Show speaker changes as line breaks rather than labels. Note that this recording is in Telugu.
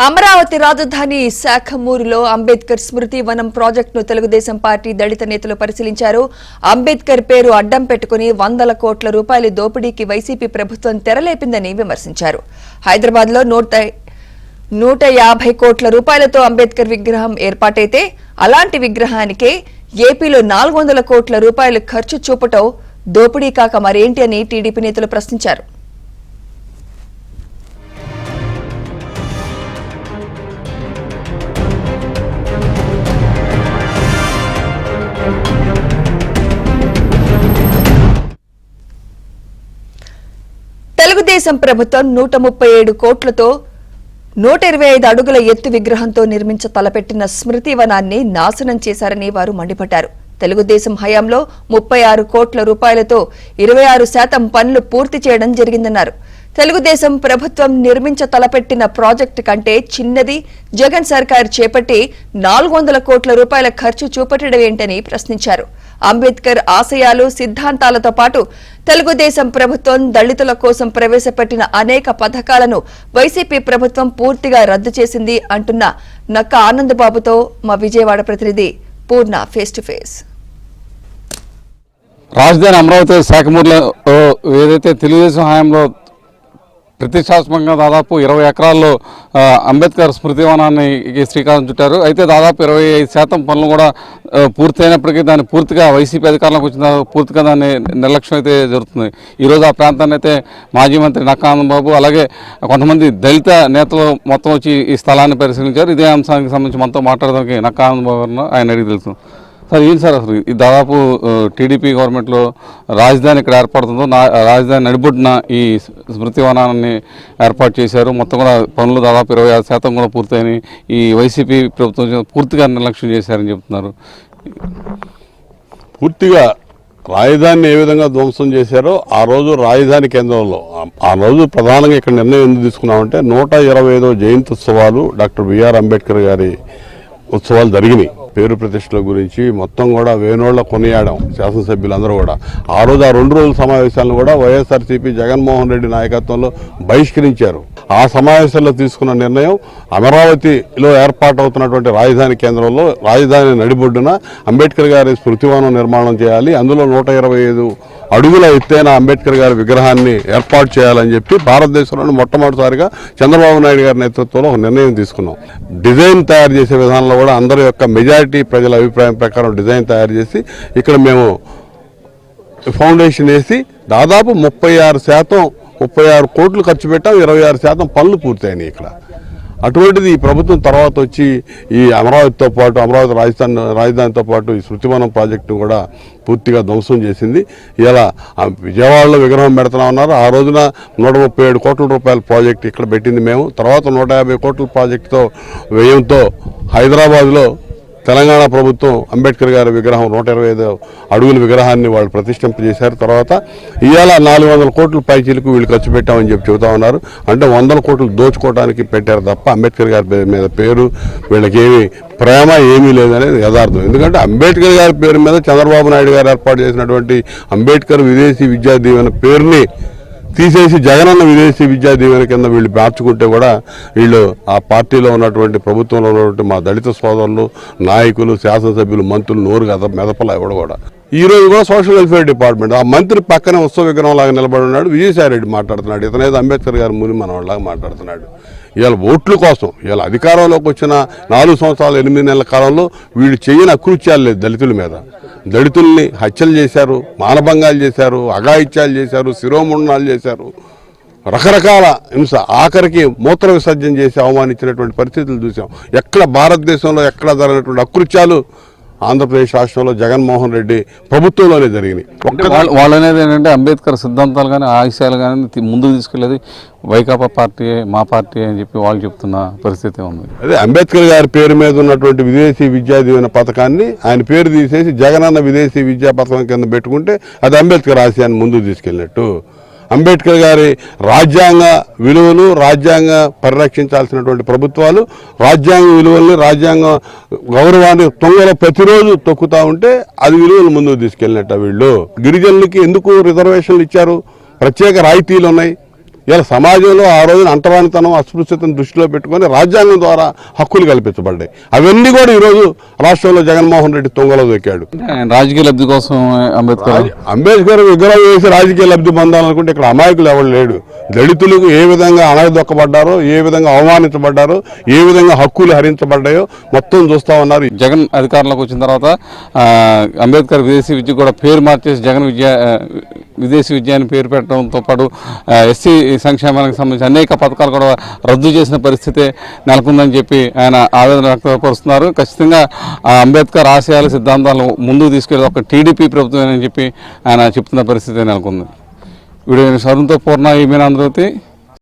అమరావతి రాజధాని శాఖమూరులో అంబేద్కర్ స్మృతి వనం ప్రాజెక్టును తెలుగుదేశం పార్టీ దళిత నేతలు పరిశీలించారు. అంబేద్కర్ పేరు అడ్డం పెట్టుకుని వందల కోట్ల రూపాయల దోపిడీకి వైసీపీ ప్రభుత్వం తెరలేపిందని విమర్శించారు. హైదరాబాద్లో 150 కోట్ల రూపాయలతో అంబేద్కర్ విగ్రహం ఏర్పాటైతే అలాంటి విగ్రహానికే ఏపీలో 400 కోట్ల రూపాయలు ఖర్చు చూపటం దోపిడీ కాక మరేంటి అని టీడీపీ నేతలు ప్రశ్నించారు. తెలుగుదేశం ప్రభుత్వం 137 కోట్లతో 125 అడుగుల ఎత్తు విగ్రహంతో నిర్మించ తలపెట్టిన స్మృతి వనాన్ని నాశనం చేశారని వారు మండిపడ్డారు. తెలుగుదేశం హయాంలో 36 కోట్ల రూపాయలతో 26% పనులు పూర్తి చేయడం జరిగిందన్నారు. తెలుగుదేశం ప్రభుత్వం నిర్మించ తలపెట్టిన ప్రాజెక్టు కంటే చిన్నది జగన్ సర్కార్ చేపట్టి 400 కోట్ల రూపాయల ఖర్చు చూపట్టడం ఏంటని ప్రశ్నించారు. అంబేద్కర్ ఆశయాలు సిద్ధాంతాలతో పాటు తెలుగుదేశం ప్రభుత్వం దళితుల కోసం ప్రవేశపెట్టిన అనేక పథకాలను వైసీపీ ప్రభుత్వం పూర్తిగా రద్దు చేసింది అంటున్న నక్క ఆనందబాబుతో మా విజయవాడ ప్రతినిధి పూర్ణ ఫేస్ టు ఫేస్.
రాజధాని అమరావతి శాఖమూరులో ఏదైతే తెలుగుదేశం హయాంలో ప్రతిష్టాత్మకంగా దాదాపు 20 ఎకరాల్లో అంబేద్కర్ స్మృతి వనాన్ని శ్రీకారం చుట్టారు. అయితే దాదాపు 25% పనులు కూడా పూర్తయినప్పటికీ దాన్ని పూర్తిగా వైసీపీ అధికారంలోకి వచ్చిన పూర్తిగా దాన్ని నిర్లక్ష్యం అయితే జరుగుతుంది. ఈరోజు ఆ ప్రాంతాన్ని అయితే మాజీ మంత్రి నక్కా ఆనందబాబు అలాగే కొంతమంది దళిత నేతలు మొత్తం వచ్చి ఈ స్థలాన్ని పరిశీలించారు. ఇదే అంశానికి సంబంధించి మనతో మాట్లాడడానికి నక్కా ఆనందబాబు గారు ఆయన అడిగి తెలుసు. సార్ ఏంటి సార్ అసలు ఈ దాదాపు టీడీపీ గవర్నమెంట్లో రాజధాని ఇక్కడ ఏర్పడుతుందో రాజధాని నడిబొడ్డున ఈ స్మృతి వనాన్ని ఏర్పాటు చేశారు. మొత్తం కూడా పనులు దాదాపు 26% కూడా పూర్తయినాయి. ఈ వైసీపీ ప్రభుత్వం పూర్తిగా నిర్లక్ష్యం చేశారని చెప్తున్నారు.
పూర్తిగా రాజధానిని ఏ విధంగా ధ్వంసం చేశారో ఆ రోజు రాజధాని కేంద్రంలో ఆ రోజు ప్రధానంగా ఇక్కడ నిర్ణయం ఎందుకు తీసుకున్నామంటే 125వ జయంత్యుత్సవాలు డాక్టర్ బిఆర్ అంబేద్కర్ గారి ఉత్సవాలు జరిగినాయి. పేరు ప్రతిష్టల గురించి మొత్తం కూడా వేనోళ్ల కొనియాడాం శాసనసభ్యులందరూ కూడా. ఆ రోజు ఆ 2 రోజుల సమావేశాలను కూడా వైఎస్ఆర్సీపీ జగన్మోహన్ రెడ్డి నాయకత్వంలో బహిష్కరించారు. ఆ సమావేశాల్లో తీసుకున్న నిర్ణయం అమరావతిలో ఏర్పాటవుతున్నటువంటి రాజధాని కేంద్రంలో రాజధాని నడిబొడ్డున అంబేద్కర్ గారి స్మృతివనం నిర్మాణం చేయాలి, అందులో 125 అడుగుల ఎత్తైన అంబేద్కర్ గారి విగ్రహాన్ని ఏర్పాటు చేయాలని చెప్పి భారతదేశంలోని మొట్టమొదటిసారిగా చంద్రబాబు నాయుడు గారి నేతృత్వంలో ఒక నిర్ణయం తీసుకున్నాం. డిజైన్ తయారు చేసే విధానంలో కూడా అందరి యొక్క మెజారిటీ ప్రజల అభిప్రాయం ప్రకారం డిజైన్ తయారు చేసి ఇక్కడ మేము ఫౌండేషన్ వేసి దాదాపు 36 కోట్లు ఖర్చు పెట్టాం. 26% పనులు పూర్తయినాయి ఇక్కడ. అటువంటిది ఈ ప్రభుత్వం తర్వాత వచ్చి ఈ అమరావతితో పాటు అమరావతి రాజధానితో పాటు ఈ స్మృతివనం ప్రాజెక్టు కూడా పూర్తిగా ధ్వంసం చేసింది. ఇలా విజయవాడలో విగ్రహం పెడుతున్నా ఉన్నారు. ఆ రోజున 137 కోట్ల రూపాయల ప్రాజెక్టు ఇక్కడ పెట్టింది మేము. తర్వాత 150 కోట్ల ప్రాజెక్టుతో వ్యయంతో హైదరాబాద్లో తెలంగాణ ప్రభుత్వం అంబేద్కర్ గారి విగ్రహం 125 అడుగుల విగ్రహాన్ని వాళ్ళు ప్రతిష్ఠింపజేశారు. తర్వాత ఇవాళ 400 కోట్ల పైచీలకు వీళ్ళు ఖర్చు పెట్టామని చెప్పి చెబుతా ఉన్నారు. అంటే 100 కోట్లు దోచుకోవడానికి పెట్టారు తప్ప అంబేద్కర్ గారి మీద పేరు వీళ్ళకి ఏమి ప్రేమ ఏమీ లేదనేది యథార్థం. ఎందుకంటే అంబేద్కర్ గారి పేరు మీద చంద్రబాబు నాయుడు గారు ఏర్పాటు చేసినటువంటి అంబేద్కర్ విదేశీ విద్యా దీవెన పేరుని తీసేసి జగనన్న విదేశీ విద్యా దీవెన కింద వీళ్ళు మార్చుకుంటే కూడా వీళ్ళు ఆ పార్టీలో ఉన్నటువంటి ప్రభుత్వంలో ఉన్నటువంటి మా దళిత సోదరులు, నాయకులు, శాసనసభ్యులు, మంత్రులు నోరు కదా మెదపల ఎవడు కూడా. ఈ రోజు కూడా సోషల్ వెల్ఫేర్ డిపార్ట్మెంట్ ఆ మంత్రి పక్కనే ఉత్సవ విగ్రహం లాగా నిలబడి ఉన్నాడు. విజయసాయి రెడ్డి మాట్లాడుతున్నాడు. ఇతనేదో అంబేద్కర్ గారి ముని మనవాళ్ళలాగా మాట్లాడుతున్నాడు. ఇవాళ ఓట్ల కోసం ఇవాళ అధికారంలోకి వచ్చిన 4 సంవత్సరాలు 8 నెలల కాలంలో వీళ్ళు చేయని అకృత్యాలు లేదు దళితుల మీద. దళితుల్ని హత్యలు చేశారు, మానభంగాలు చేశారు, అఘాయిత్యాలు చేశారు, శిరోముండనాలు చేశారు, రకరకాల హింస, ఆఖరికి మూత్ర విసర్జన చేసి అవమానించినటువంటి పరిస్థితులు చూసాం. ఎక్కడ భారతదేశంలో ఎక్కడ జరిగినటువంటి అకృత్యాలు ఆంధ్రప్రదేశ్ రాష్ట్రంలో జగన్మోహన్ రెడ్డి ప్రభుత్వంలోనే జరిగినాయి.
వాళ్ళు అనేది ఏంటంటే అంబేద్కర్ సిద్ధాంతాలు కానీ ఆశయాలు కానీ ముందుకు తీసుకెళ్ళేది వైకాపా పార్టీ, మా పార్టీ అని చెప్పి వాళ్ళు చెప్తున్న పరిస్థితి ఉంది.
అదే అంబేద్కర్ గారి పేరు మీద ఉన్నటువంటి విదేశీ విద్యా దీవెన పథకాన్ని ఆయన పేరు తీసేసి జగనన్న విదేశీ విద్యా పథకం కింద పెట్టుకుంటే అది అంబేద్కర్ ఆశయాన్ని ముందుకు తీసుకెళ్ళినట్టు. అంబేద్కర్ గారి రాజ్యాంగ విలువలు, రాజ్యాంగ పరిరక్షించాల్సినటువంటి ప్రభుత్వాలు రాజ్యాంగ విలువల్ని, రాజ్యాంగ గౌరవాన్ని తొంగలో ప్రతిరోజు తొక్కుతా ఉంటే అది విలువలు ముందుకు తీసుకెళ్ళినట్ట. వీళ్ళు గిరిజనులకి ఎందుకు రిజర్వేషన్లు ఇచ్చారు? ప్రత్యేక రాయితీలు ఉన్నాయి. ఇలా సమాజంలో ఆ రోజున అంటరానితనం అస్పృశ్యతను దృష్టిలో పెట్టుకొని రాజ్యాంగం ద్వారా హక్కులు కల్పించబడ్డాయి. అవన్నీ కూడా ఈరోజు రాష్ట్రంలో జగన్మోహన్ రెడ్డి తుంగలో దొక్కాడు.
ఆయన రాజకీయ లబ్ధి కోసం
అంబేద్కర్ విగ్రహం వేసి రాజకీయ లబ్ధి పొందాలనుకుంటే ఇక్కడ అమాయకులు ఎవరు లేడు. దళితులకు ఏ విధంగా అణగదొక్కబడ్డారో, ఏ విధంగా అవమానించబడ్డారో, ఏ విధంగా హక్కులు హరించబడ్డాయో మొత్తం చూస్తా ఉన్నారు.
జగన్ అధికారంలోకి వచ్చిన తర్వాత అంబేద్కర్ విదేశీ విద్య కూడా పేరు మార్చేసి జగన్ విదేశీ విద్య అని పేరు పెట్టడంతో పాటు ఎస్సీ సంక్షేమానికి సంబంధించి అనేక పథకాలు కూడా రద్దు చేసిన పరిస్థితి నెలకొందని చెప్పి ఆయన ఆవేదన వ్యక్తపరుస్తున్నారు. ఖచ్చితంగా అంబేద్కర్ ఆశయాలు సిద్ధాంతాలు ముందుకు తీసుకెళ్ళి ఒక టీడీపీ ప్రభుత్వం అని చెప్పి ఆయన చెప్తున్న పరిస్థితి నెలకొంది. వీడియో సరుణ్తో పూర్ణ ఈమెన్ ఆంధ్రవతి.